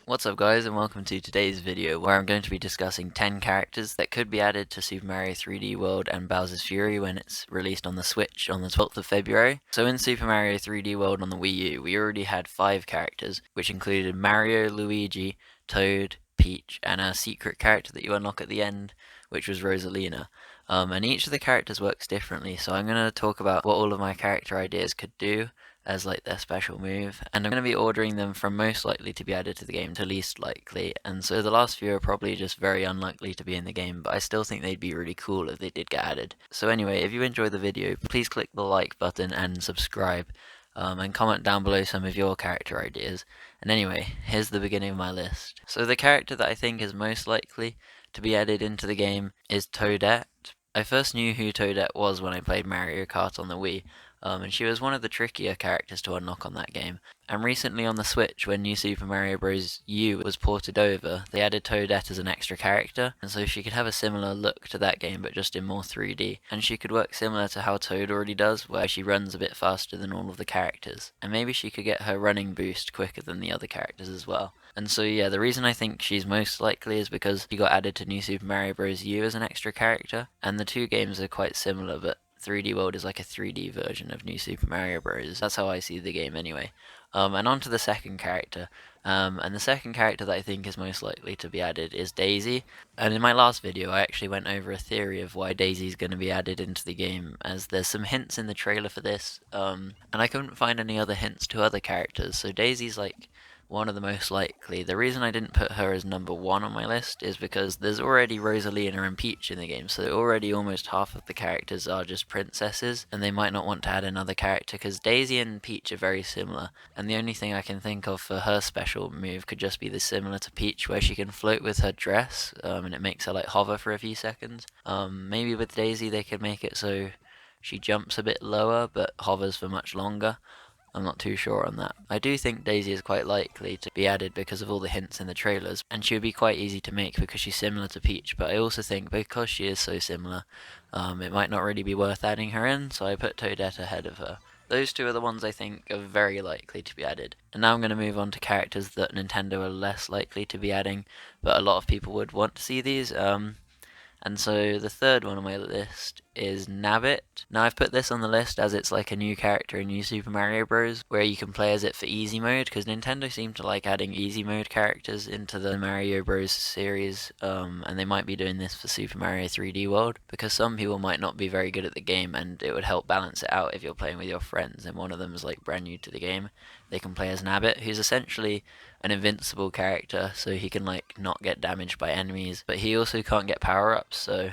What's up guys, and welcome to today's video where I'm going to be discussing 10 characters that could be added to Super Mario 3D World and Bowser's Fury when it's released on the Switch on the 12th of February. So in Super Mario 3D World on the Wii U, we already had 5 characters, which included Mario, Luigi, Toad, Peach, and a secret character that you unlock at the end, which was Rosalina. And each of the characters works differently, so I'm going to talk about what all of my character ideas could do as like their special move, and I'm going to be ordering them from most likely to be added to the game to least likely, and so the last few are probably just very unlikely to be in the game, but I still think they'd be really cool if they did get added. So anyway, if you enjoyed the video, please click the like button and subscribe, and comment down below some of your character ideas. And anyway, here's the beginning of my list. So the character that I think is most likely to be added into the game is Toadette. I first knew who Toadette was when I played Mario Kart on the Wii, and she was one of the trickier characters to unlock on that game. And recently on the Switch, when New Super Mario Bros. U was ported over, they added Toadette as an extra character, and so she could have a similar look to that game but just in more 3D. And she could work similar to how Toad already does, where she runs a bit faster than all of the characters. And maybe she could get her running boost quicker than the other characters as well. And so yeah, the reason I think she's most likely is because she got added to New Super Mario Bros. U as an extra character, and the two games are quite similar, but 3D World is like a 3D version of New Super Mario Bros. That's how I see the game anyway. And on to the second character. And the second character that I think is most likely to be added is Daisy. And in my last video I actually went over a theory of why Daisy is going to be added into the game, as there's some hints in the trailer for this, and I couldn't find any other hints to other characters, so Daisy's like one of the most likely. The reason I didn't put her as number 1 on my list is because there's already Rosalina and Peach in the game, so already almost half of the characters are just princesses, and they might not want to add another character because Daisy and Peach are very similar, and the only thing I can think of for her special move could just be the similar to Peach, where she can float with her dress, and it makes her like hover for a few seconds. Maybe with Daisy they could make it so she jumps a bit lower but hovers for much longer. I'm not too sure on that. I do think Daisy is quite likely to be added because of all the hints in the trailers, and she would be quite easy to make because she's similar to Peach, but I also think because she is so similar, it might not really be worth adding her in, so I put Toadette ahead of her. Those two are the ones I think are very likely to be added. And now I'm going to move on to characters that Nintendo are less likely to be adding, but a lot of people would want to see these. And so the third one on my list is Nabbit. Now I've put this on the list as it's like a new character in New Super Mario Bros. Where you can play as it for easy mode, because Nintendo seem to like adding easy mode characters into the Mario Bros. Series, and they might be doing this for Super Mario 3D World, because some people might not be very good at the game and it would help balance it out if you're playing with your friends and one of them is like brand new to the game. They can play as Nabbit, who's essentially an invincible character, so he can like not get damaged by enemies, but he also can't get power-ups, so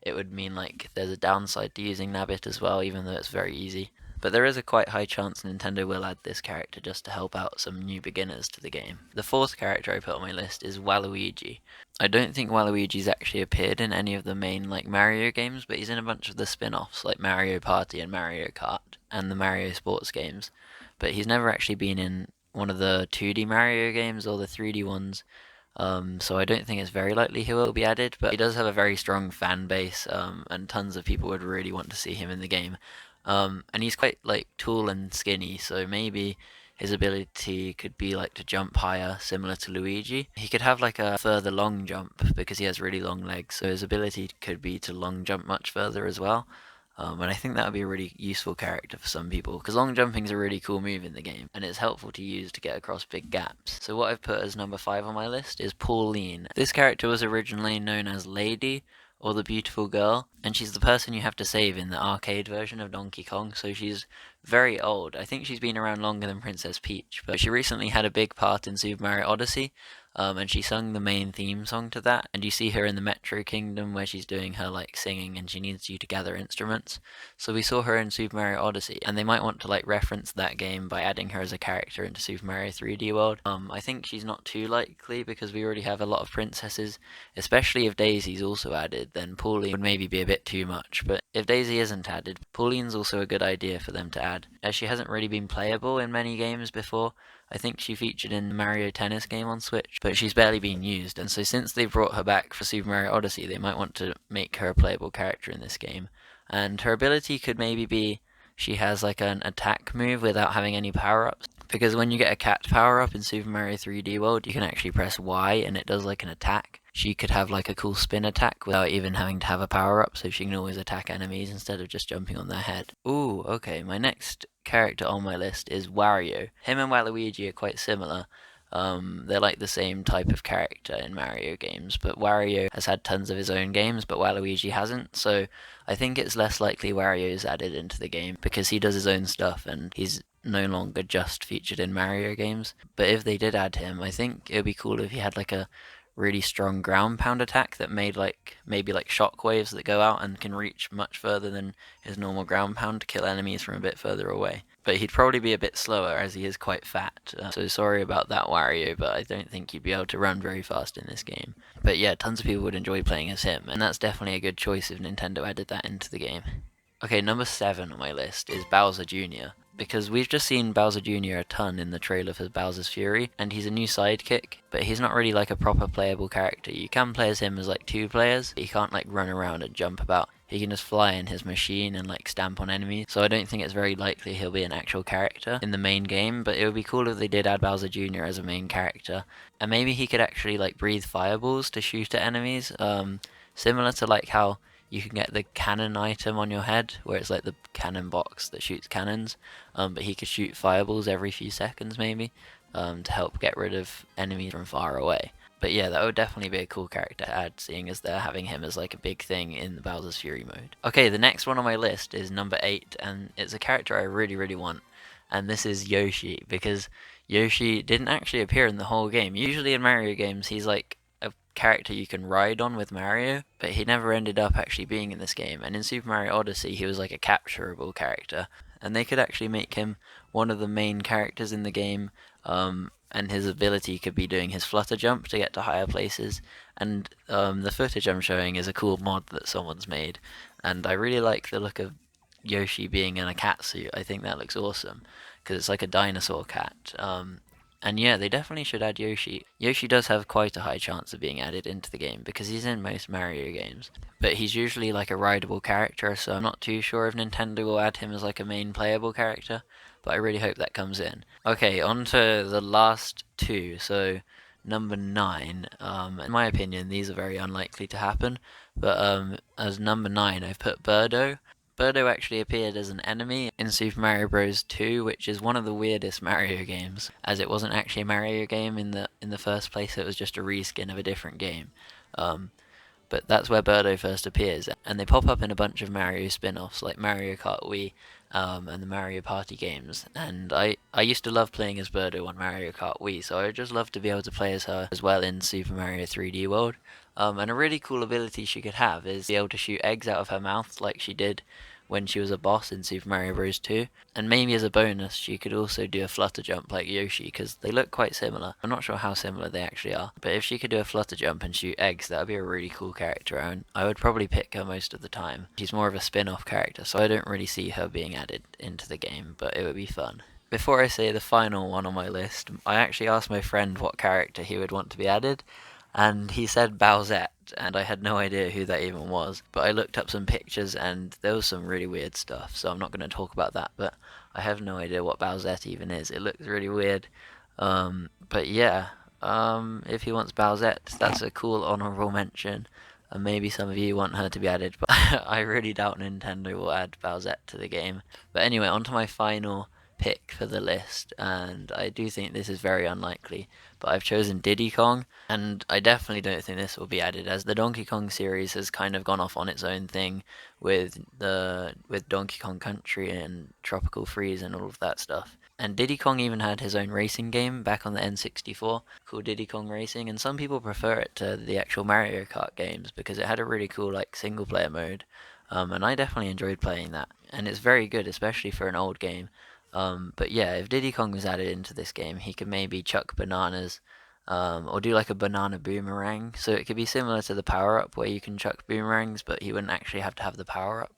it would mean like there's a downside to using Nabbit as well, even though it's very easy. But there is a quite high chance Nintendo will add this character just to help out some new beginners to the game. The fourth character I put on my list is Waluigi. I don't think Waluigi's actually appeared in any of the main like Mario games, but he's in a bunch of the spin-offs like Mario Party and Mario Kart and the Mario Sports games. But he's never actually been in one of the 2D Mario games or the 3D ones, so I don't think it's very likely he will be added, but he does have a very strong fan base, and tons of people would really want to see him in the game. And he's quite like tall and skinny, so maybe his ability could be like to jump higher, similar to Luigi. He could have like a further long jump because he has really long legs, so his ability could be to long jump much further as well. And I think that would be a really useful character for some people, because long jumping is a really cool move in the game, and it's helpful to use to get across big gaps. So what I've put as number 5 on my list is Pauline. This character was originally known as Lady, or the Beautiful Girl, and she's the person you have to save in the arcade version of Donkey Kong, so she's very old. I think she's been around longer than Princess Peach, but she recently had a big part in Super Mario Odyssey, and she sung the main theme song to that, and you see her in the Metro Kingdom where she's doing her like singing and she needs you to gather instruments. So we saw her in Super Mario Odyssey, and they might want to like reference that game by adding her as a character into Super Mario 3D World. I think she's not too likely because we already have a lot of princesses, especially if Daisy's also added, then Pauline would maybe be a bit too much, but if Daisy isn't added, Pauline's also a good idea for them to add, as she hasn't really been playable in many games before. I think she featured in the Mario Tennis game on Switch, but she's barely been used, and so since they brought her back for Super Mario Odyssey, they might want to make her a playable character in this game. And her ability could maybe be she has like an attack move without having any power-ups, because when you get a cat power up in Super Mario 3D World, you can actually press Y and it does like an attack. She could have like a cool spin attack without even having to have a power up, so she can always attack enemies instead of just jumping on their head. Ooh, okay, my next character on my list is Wario. Him and Waluigi are quite similar. They're like the same type of character in Mario games, but Wario has had tons of his own games, but Waluigi hasn't, so I think it's less likely Wario is added into the game because he does his own stuff and he's no longer just featured in Mario games. But if they did add him, I think it would be cool if he had like a really strong ground pound attack that made like maybe like shock waves that go out and can reach much further than his normal ground pound to kill enemies from a bit further away. But he'd probably be a bit slower as he is quite fat. So sorry about that, Wario, but I don't think you'd be able to run very fast in this game. But yeah, tons of people would enjoy playing as him, and that's definitely a good choice if Nintendo added that into the game. Okay, number 7 on my list is Bowser Jr. Because we've just seen Bowser Jr. a ton in the trailer for Bowser's Fury, and he's a new sidekick, but he's not really like a proper playable character. You can play as him as like 2 players, but he can't like run around and jump about. He can just fly in his machine and like stamp on enemies, so I don't think it's very likely he'll be an actual character in the main game, but it would be cool if they did add Bowser Jr. as a main character. And maybe he could actually like breathe fireballs to shoot at enemies, similar to like how you can get the cannon item on your head, where it's like the cannon box that shoots cannons, but he could shoot fireballs every few seconds maybe, to help get rid of enemies from far away. But yeah, that would definitely be a cool character to add, seeing as they're having him as like a big thing in the Bowser's Fury mode. Okay, the next one on my list is number 8, and it's a character I really want, and this is Yoshi, because Yoshi didn't actually appear in the whole game. Usually in Mario games, he's like a character you can ride on with Mario, but he never ended up actually being in this game. And in Super Mario Odyssey, he was like a capturable character, and they could actually make him one of the main characters in the game. And his ability could be doing his flutter jump to get to higher places. And the footage I'm showing is a cool mod that someone's made, and I really like the look of Yoshi being in a cat suit. I think that looks awesome because it's like a dinosaur cat. And yeah, they definitely should add Yoshi. Yoshi does have quite a high chance of being added into the game because he's in most Mario games. But he's usually like a rideable character, so I'm not too sure if Nintendo will add him as like a main playable character, but I really hope that comes in. Okay, on to the last 2. So number 9, in my opinion, these are very unlikely to happen, but as number 9, I've put Birdo. Birdo actually appeared as an enemy in Super Mario Bros. 2, which is one of the weirdest Mario games, as it wasn't actually a Mario game in the first place. It was just a reskin of a different game. But that's where Birdo first appears, and they pop up in a bunch of Mario spin-offs like Mario Kart Wii, and the Mario Party games. And I used to love playing as Birdo on Mario Kart Wii, so I would just love to be able to play as her as well in Super Mario 3D World. And a really cool ability she could have is be able to shoot eggs out of her mouth like she did when she was a boss in Super Mario Bros. 2. And maybe as a bonus, she could also do a flutter jump like Yoshi, because they look quite similar. I'm not sure how similar they actually are, but if she could do a flutter jump and shoot eggs, that would be a really cool character, and I would probably pick her most of the time. She's more of a spin-off character, so I don't really see her being added into the game, but it would be fun. Before I say the final one on my list, I actually asked my friend what character he would want to be added, and he said Bowsette, and I had no idea who that even was. But I looked up some pictures, and there was some really weird stuff, so I'm not going to talk about that, but I have no idea what Bowsette even is. It looks really weird. But yeah, if he wants Bowsette, that's a cool honorable mention. And maybe some of you want her to be added, but I really doubt Nintendo will add Bowsette to the game. But anyway, on to my final pick for the list, and I do think this is very unlikely, but I've chosen Diddy Kong, and I definitely don't think this will be added, as the Donkey Kong series has kind of gone off on its own thing with Donkey Kong Country and Tropical Freeze and all of that stuff. And Diddy Kong even had his own racing game back on the N64 called Diddy Kong Racing, and some people prefer it to the actual Mario Kart games because it had a really cool like single player mode, and I definitely enjoyed playing that, and it's very good, especially for an old game. But yeah, if Diddy Kong was added into this game, he could maybe chuck bananas, or do like a banana boomerang. So it could be similar to the power up where you can chuck boomerangs, but he wouldn't actually have to have the power up.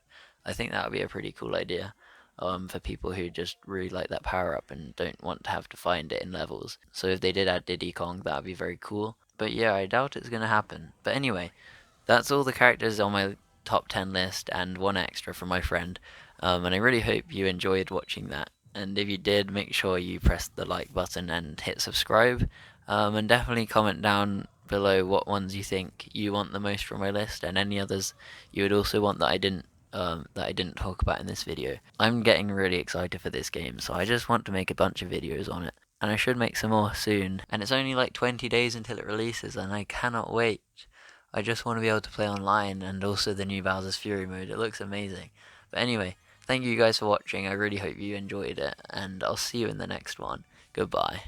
I think that would be a pretty cool idea, for people who just really like that power up and don't want to have to find it in levels. So if they did add Diddy Kong, that would be very cool. But yeah, I doubt it's gonna happen. But anyway, that's all the characters on my top 10 list and one extra from my friend. And I really hope you enjoyed watching that. and if you did, make sure you press the like button and hit subscribe. And definitely comment down below what ones you think you want the most from my list, and any others you would also want that I didn't talk about in this video. I'm getting really excited for this game, so I just want to make a bunch of videos on it. And I should make some more soon. And it's only like 20 days until it releases, and I cannot wait. I just want to be able to play online, and also the new Bowser's Fury mode. It looks amazing. But anyway, thank you guys for watching. I really hope you enjoyed it, and I'll see you in the next one. Goodbye.